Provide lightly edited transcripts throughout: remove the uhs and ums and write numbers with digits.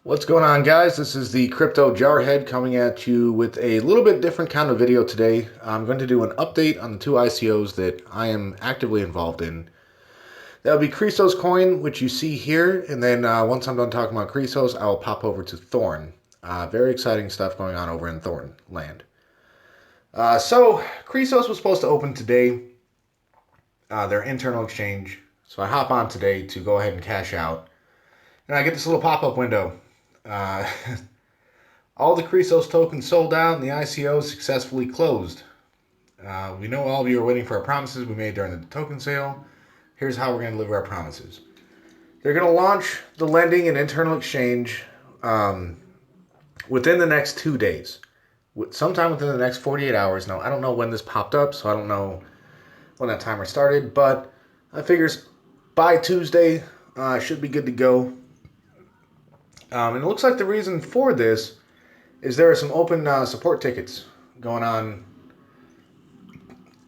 What's going on, guys? This is the Crypto Jarhead coming at you with a little bit different kind of video today. I'm going to do an update on the two ICOs that I am actively involved in. That would be Chrysos coin, which you see here, and then once I'm done talking about Chrysos, I will pop over to Thorn. Very exciting stuff going on over in Thorn land. So Chrysos was supposed to open today, their internal exchange. So I hop on today to go ahead and cash out, and I get this little pop-up window. Uh, All the Chrysos tokens sold out and the ICO successfully closed. We know all of you are waiting for our promises we made during the token sale. Here's how we're going to deliver our promises. They're going to launch the lending and internal exchange within the next 2 days. Sometime within the next 48 hours. Now, I don't know when this popped up, so I don't know when that timer started, but I figures by Tuesday, I should be good to go. And it looks like the reason for this is there are some open support tickets going on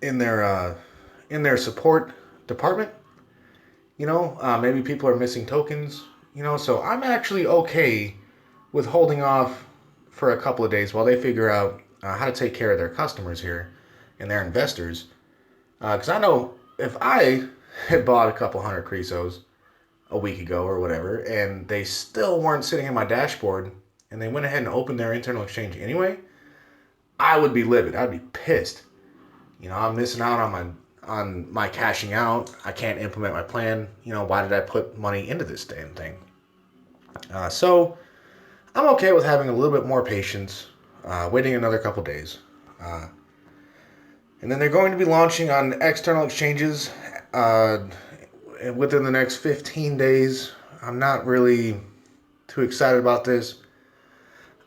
in their support department. Maybe people are missing tokens. So I'm actually okay with holding off for a couple of days while they figure out how to take care of their customers here and their investors. Because I know if I had bought a couple hundred Chrysos a week ago or whatever, and they still weren't sitting in my dashboard, and they went ahead and opened their internal exchange anyway, I would be livid. I'd be pissed. I'm missing out on my cashing out. I can't implement my plan. Why did I put money into this damn thing? So I'm okay with having a little bit more patience, waiting another couple days. And then they're going to be launching on external exchanges within the next 15 days. I'm not really too excited about this.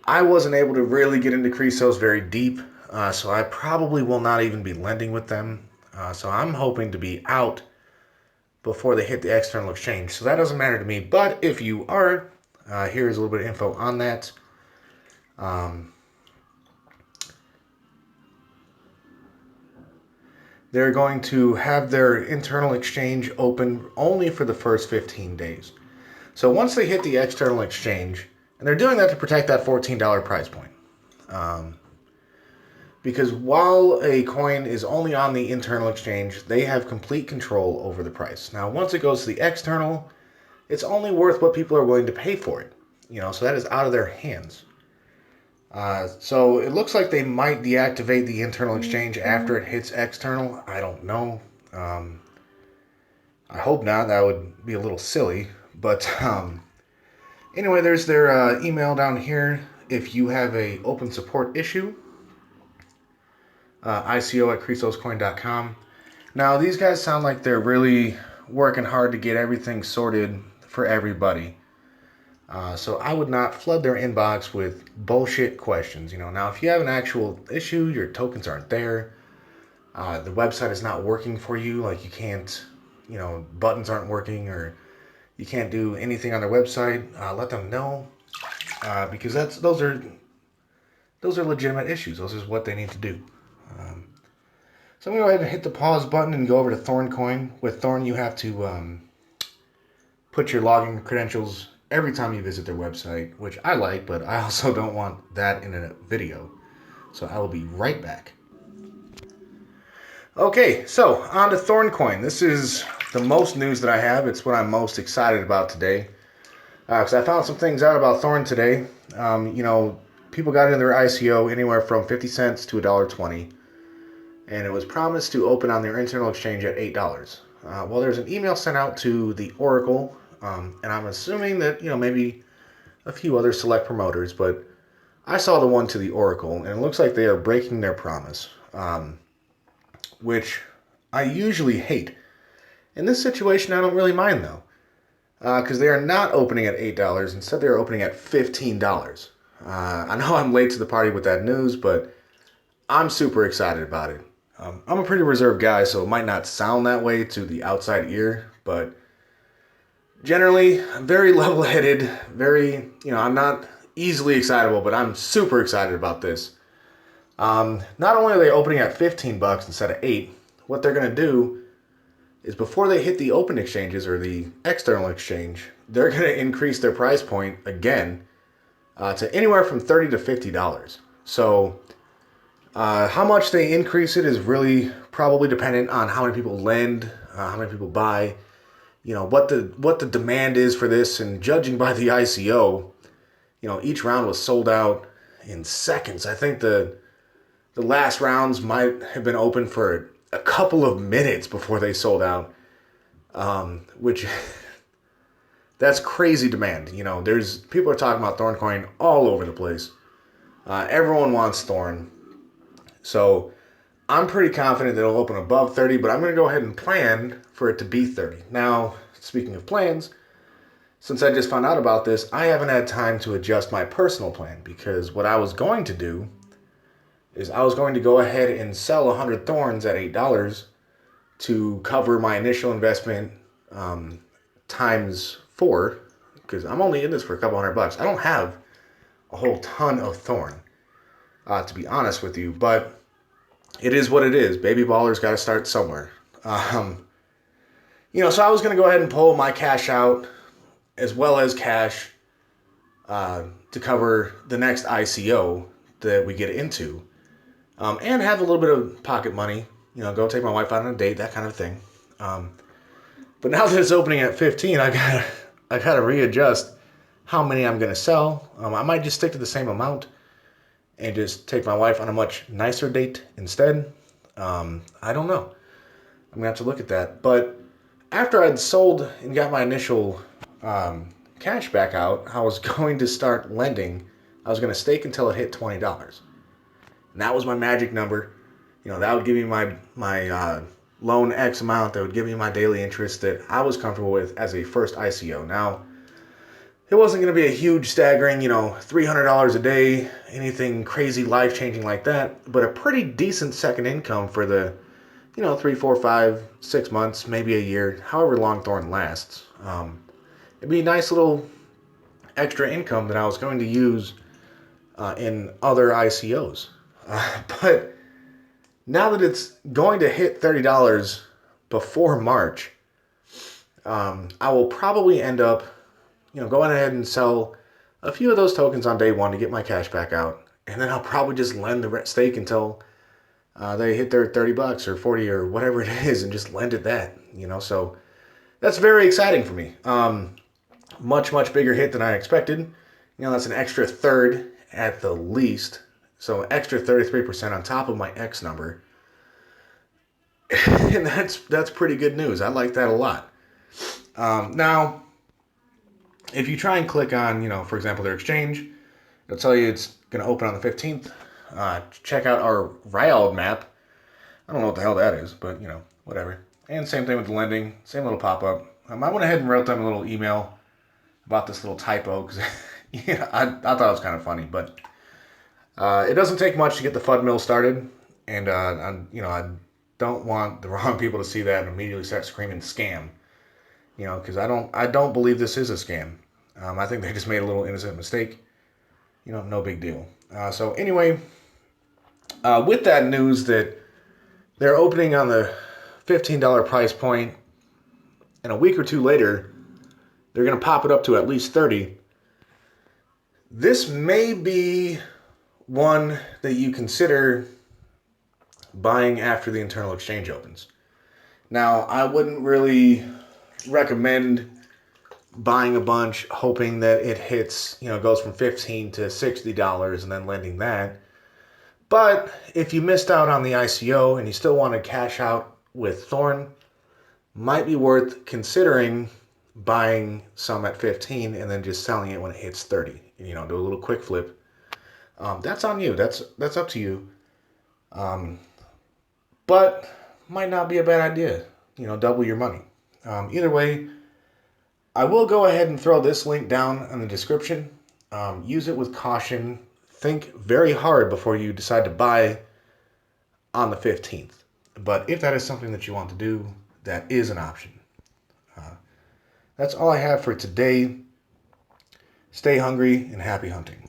I wasn't able to really get into Chrysos very deep, so I probably will not even be lending with them. So I'm hoping to be out before they hit the external exchange. So that doesn't matter to me. But if you are, here's a little bit of info on that. They're going to have their internal exchange open only for the first 15 days. So once they hit the external exchange, and they're doing that to protect that $14 price point. Because while a coin is only on the internal exchange, they have complete control over the price. Now, once it goes to the external, it's only worth what people are willing to pay for it. So that is out of their hands. So it looks like they might deactivate the internal exchange after it hits external. I don't know. I hope not. That would be a little silly. But anyway, there's their email down here. If you have a open support issue, ICO@chrysoscoin.com. Now, these guys sound like they're really working hard to get everything sorted for everybody. So I would not flood their inbox with bullshit questions. Now, if you have an actual issue, your tokens aren't there, the website is not working for you, like you can't, buttons aren't working, or you can't do anything on their website, let them know, because those are legitimate issues. Those is what they need to do. So I'm going to go ahead and hit the pause button and go over to Thorn coin. With Thorn, you have to put your login credentials every time you visit their website, which I like, but I also don't want that in a video. So I will be right back. Okay, so on to Thorn coin. This is the most news that I have. It's what I'm most excited about today. Because I found some things out about Thorn today. People got into their ICO anywhere from 50 cents to $1.20. And it was promised to open on their internal exchange at $8. Well, there's an email sent out to the Oracle, and I'm assuming that, maybe a few other select promoters, but I saw the one to the Oracle, and it looks like they are breaking their promise, which I usually hate. In this situation, I don't really mind, though, because they are not opening at $8. Instead, they are opening at $15. I know I'm late to the party with that news, but I'm super excited about it. I'm a pretty reserved guy, so it might not sound that way to the outside ear, but generally, I'm very level-headed, I'm not easily excitable, but I'm super excited about this. Not only are they opening at $15 instead of $8, what they're going to do is before they hit the open exchanges or the external exchange, they're going to increase their price point again to anywhere from $30 to $50. So how much they increase it is really probably dependent on how many people lend, how many people buy, what the demand is for this. And judging by the ICO, each round was sold out in seconds. I think the last rounds might have been open for a couple of minutes before they sold out, which that's crazy demand. There's people are talking about Thorn coin all over the place. Everyone wants Thorn, so I'm pretty confident that it'll open above 30. But I'm going to go ahead and plan for it to be 30. Now, speaking of plans, since I just found out about this, I haven't had time to adjust my personal plan, because what I was going to do is I was going to go ahead and sell 100 Thorns at $8 to cover my initial investment times 4, because I'm only in this for a couple $100. I don't have a whole ton of Thorn, to be honest with you, but it is what it is. Baby ballers got to start somewhere. So I was going to go ahead and pull my cash out as well as cash to cover the next ICO that we get into, and have a little bit of pocket money. Go take my wife out on a date, that kind of thing. But now that it's opening at 15, I gotta readjust how many I'm gonna sell. I might just stick to the same amount and just take my wife on a much nicer date instead. I don't know. I'm gonna have to look at that. But after I'd sold and got my initial cash back out, I was going to start lending. I was gonna stake until it hit $20, and that was my magic number. That would give me my loan X amount. That would give me my daily interest that I was comfortable with as a first ICO. Now, it wasn't going to be a huge, staggering, $300 a day, anything crazy, life-changing like that, but a pretty decent second income for the, 3, 4, 5, 6 months, maybe a year, however long Thorn lasts. It'd be a nice little extra income that I was going to use in other ICOs. But now that it's going to hit $30 before March, I will probably end up, going ahead and sell a few of those tokens on day one to get my cash back out. And then I'll probably just lend the stake until they hit their $30 or 40 or whatever it is, and just lend it that, So that's very exciting for me. Much, much bigger hit than I expected. That's an extra third at the least. So extra 33% on top of my X number. And that's pretty good news. I like that a lot. Now, if you try and click on, for example, their exchange, it'll tell you it's going to open on the 15th. Check out our RIALD map. I don't know what the hell that is, but, whatever. And same thing with the lending. Same little pop-up. I went ahead and wrote them a little email about this little typo, because I thought it was kind of funny, but it doesn't take much to get the FUD mill started, and I don't want the wrong people to see that and immediately start screaming scam, because I don't believe this is a scam. I think they just made a little innocent mistake. No big deal. So anyway, with that news that they're opening on the $15 price point, and a week or two later, they're going to pop it up to at least 30. This may be one that you consider buying after the internal exchange opens. Now, I wouldn't really recommend buying a bunch hoping that it hits, goes from $15 to $60 and then lending that. But if you missed out on the ICO and you still want to cash out with Thorn, might be worth considering buying some at 15 and then just selling it when it hits 30. Do a little quick flip. That's on you. That's up to you. But might not be a bad idea. Double your money. Either way, I will go ahead and throw this link down in the description. Use it with caution. Think very hard before you decide to buy on the 15th. But if that is something that you want to do, that is an option. That's all I have for today. Stay hungry and happy hunting.